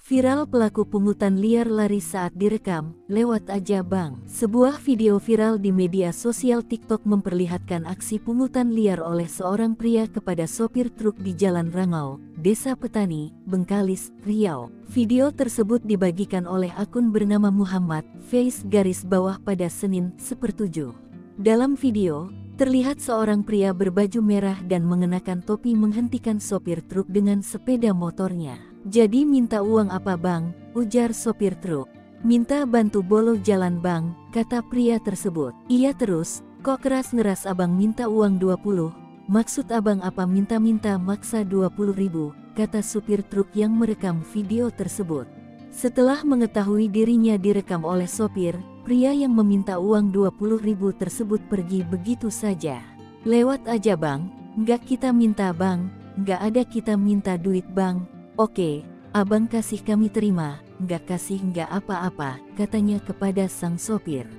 Viral pelaku pungutan liar lari saat direkam, lewat aja bang. Sebuah video viral di media sosial TikTok memperlihatkan aksi pungutan liar oleh seorang pria kepada sopir truk di Jalan Rangau, Desa Petani, Bengkalis, Riau. Video tersebut dibagikan oleh akun bernama Muhammad Faiz pada Senin, 1/7. Dalam video, terlihat seorang pria berbaju merah dan mengenakan topi menghentikan sopir truk dengan sepeda motornya. "Jadi minta uang apa bang?" ujar sopir truk. "Minta bantu bolo jalan bang," kata pria tersebut. "Iya terus, kok keras-ngeras abang minta uang 20? Maksud abang apa minta-minta maksa 20.000, kata supir truk yang merekam video tersebut. Setelah mengetahui dirinya direkam oleh sopir, pria yang meminta uang 20.000 tersebut pergi begitu saja. "Lewat aja bang, nggak kita minta bang, nggak ada kita minta duit bang. Oke, abang kasih kami terima, nggak kasih nggak apa-apa," katanya kepada sang sopir.